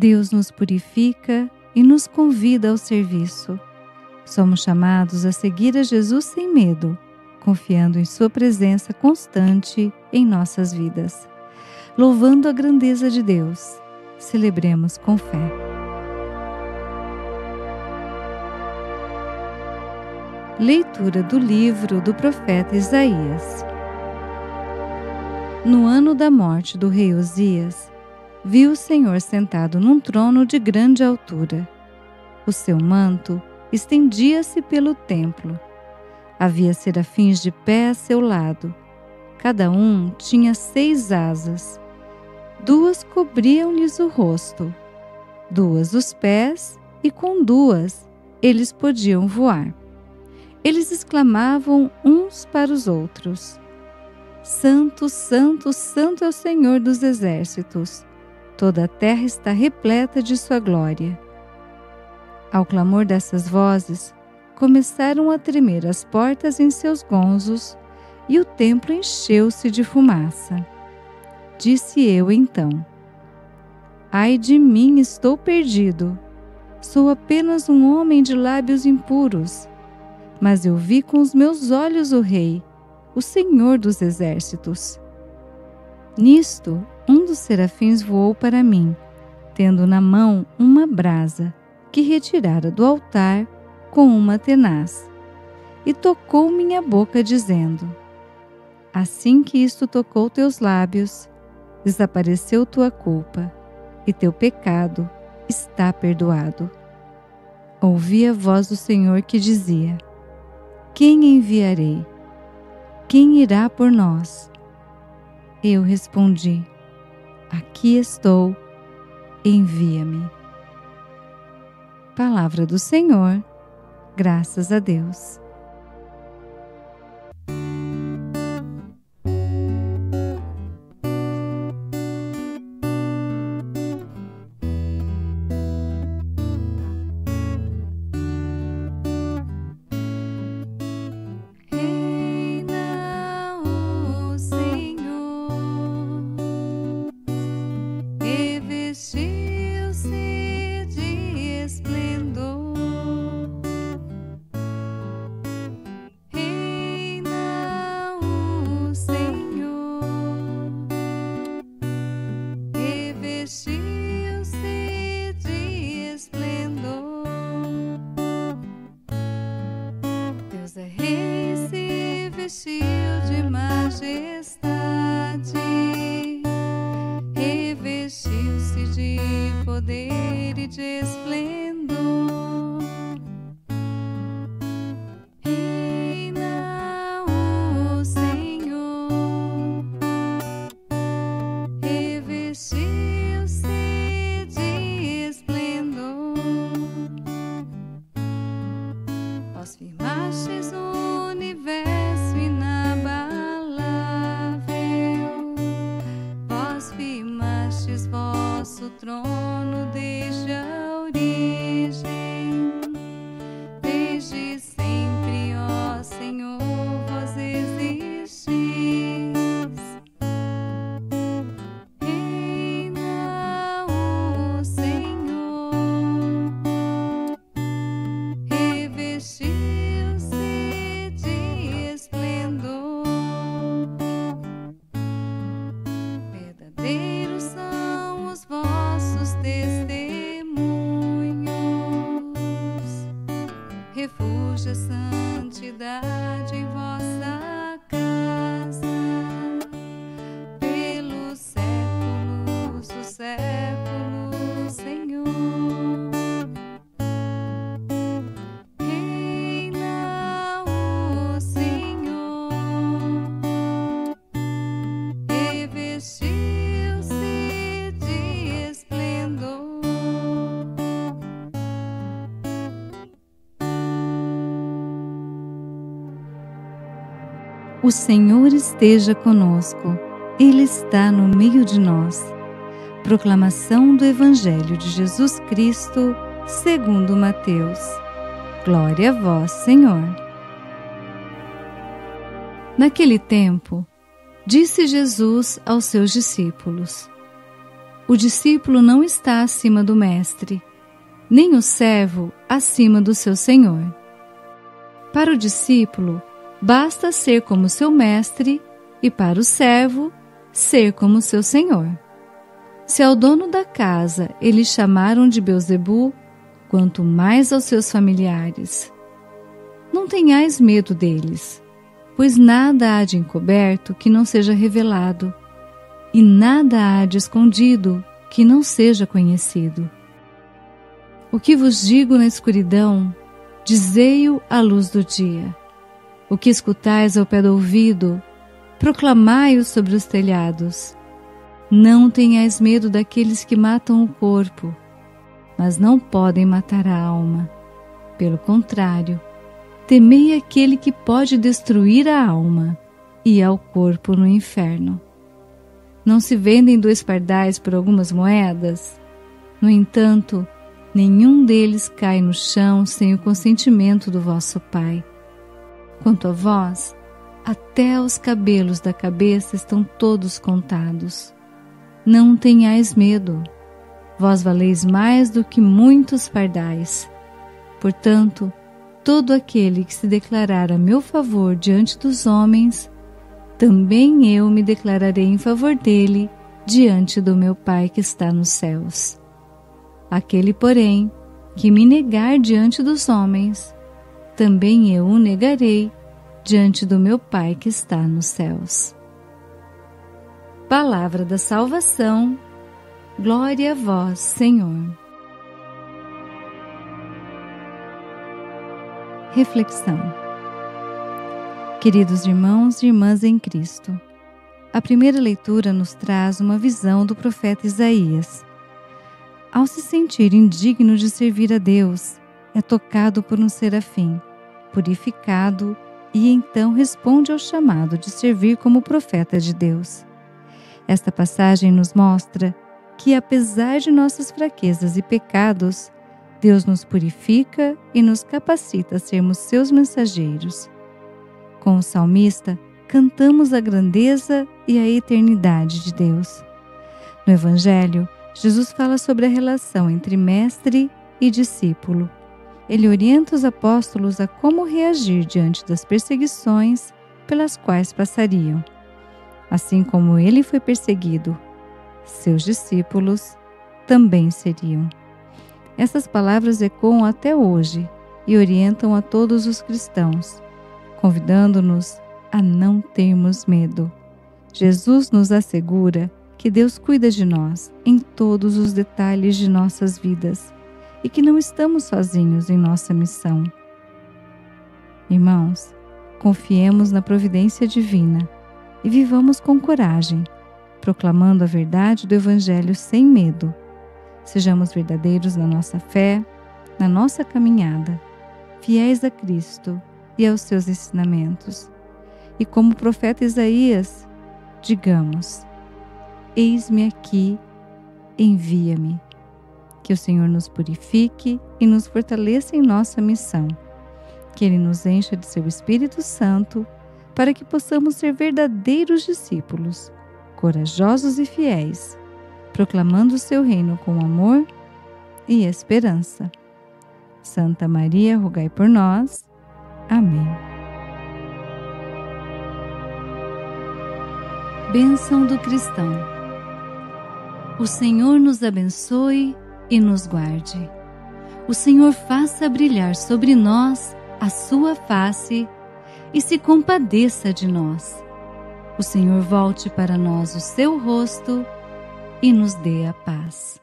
Deus nos purifica e nos convida ao serviço. Somos chamados a seguir a Jesus sem medo, confiando em sua presença constante em nossas vidas. Louvando a grandeza de Deus, celebremos com fé. Leitura do livro do profeta Isaías. No ano da morte do rei Uzias, viu o Senhor sentado num trono de grande altura. O seu manto estendia-se pelo templo. Havia serafins de pé a seu lado. Cada um tinha 6 asas. 2 cobriam-lhes o rosto, 2 os pés, e com 2 eles podiam voar. Eles exclamavam uns para os outros: Santo, Santo, Santo é o Senhor dos exércitos. Toda a terra está repleta de sua glória. Ao clamor dessas vozes, começaram a tremer as portas em seus gonzos, e o templo encheu-se de fumaça. Disse eu então: Ai de mim, estou perdido. Sou apenas um homem de lábios impuros. Mas eu vi com os meus olhos o Rei, o Senhor dos exércitos. Nisto, um dos serafins voou para mim, tendo na mão uma brasa que retirara do altar com uma tenaz, e tocou minha boca, dizendo: Assim que isto tocou teus lábios, desapareceu tua culpa, e teu pecado está perdoado. Ouvi a voz do Senhor que dizia: Quem enviarei? Quem irá por nós? Eu respondi: Aqui estou, envia-me. Palavra do Senhor, graças a Deus. Revestiu de majestade, revestiu-se de poder e de esplendor. Reina o Senhor, revestiu-se de esplendor. Vós firmastes o universo inabalável, vós firmastes vosso trono desde a origem. Desde sempre, ó Senhor, vós existis. Reina o Senhor, revestiu-se de esplendor. Verdadeiros são os vossos testemunhos, refúgio a santidade em vossa casa, pelos séculos dos séculos, Senhor. Reina o Senhor, revestiu-se de esplendor. O Senhor esteja conosco, Ele está no meio de nós. Proclamação do Evangelho de Jesus Cristo, segundo Mateus. Glória a vós, Senhor. Naquele tempo, disse Jesus aos seus discípulos: O discípulo não está acima do mestre, nem o servo acima do seu senhor. Para o discípulo, basta ser como seu mestre, e para o servo, ser como seu senhor. Se ao dono da casa eles chamaram de Beelzebu, quanto mais aos seus familiares. Não tenhais medo deles, pois nada há de encoberto que não seja revelado, e nada há de escondido que não seja conhecido. O que vos digo na escuridão, dizei-o à luz do dia. O que escutais ao pé do ouvido, proclamai-o sobre os telhados. Não tenhais medo daqueles que matam o corpo, mas não podem matar a alma. Pelo contrário, temei aquele que pode destruir a alma e ao corpo no inferno. Não se vendem 2 pardais por algumas moedas? No entanto, nenhum deles cai no chão sem o consentimento do vosso Pai. Quanto a vós, até os cabelos da cabeça estão todos contados. Não tenhais medo, vós valeis mais do que muitos pardais. Portanto, todo aquele que se declarar a meu favor diante dos homens, também eu me declararei em favor dele diante do meu Pai que está nos céus. Aquele, porém, que me negar diante dos homens, também eu o negarei diante do meu Pai que está nos céus. Palavra da salvação, glória a vós, Senhor. Reflexão. Queridos irmãos e irmãs em Cristo, a primeira leitura nos traz uma visão do profeta Isaías. Ao se sentir indigno de servir a Deus, é tocado por um serafim, purificado, e então responde ao chamado de servir como profeta de Deus. Esta passagem nos mostra que, apesar de nossas fraquezas e pecados, Deus nos purifica e nos capacita a sermos seus mensageiros. Com o salmista, cantamos a grandeza e a eternidade de Deus. No Evangelho, Jesus fala sobre a relação entre mestre e discípulo. Ele orienta os apóstolos a como reagir diante das perseguições pelas quais passariam. Assim como ele foi perseguido, seus discípulos também seriam. Essas palavras ecoam até hoje e orientam a todos os cristãos, convidando-nos a não termos medo. Jesus nos assegura que Deus cuida de nós em todos os detalhes de nossas vidas e que não estamos sozinhos em nossa missão. Irmãos, confiemos na providência divina e vivamos com coragem, proclamando a verdade do Evangelho sem medo. Sejamos verdadeiros na nossa fé, na nossa caminhada, fiéis a Cristo e aos seus ensinamentos. E como o profeta Isaías, digamos: eis-me aqui, envia-me. Que o Senhor nos purifique e nos fortaleça em nossa missão. Que Ele nos encha de seu Espírito Santo para que possamos ser verdadeiros discípulos, corajosos e fiéis, proclamando o seu reino com amor e esperança. Santa Maria, rogai por nós. Amém. Bênção do cristão. O Senhor nos abençoe e nos guarde. O Senhor faça brilhar sobre nós a sua face e se compadeça de nós. O Senhor volte para nós o seu rosto e nos dê a paz.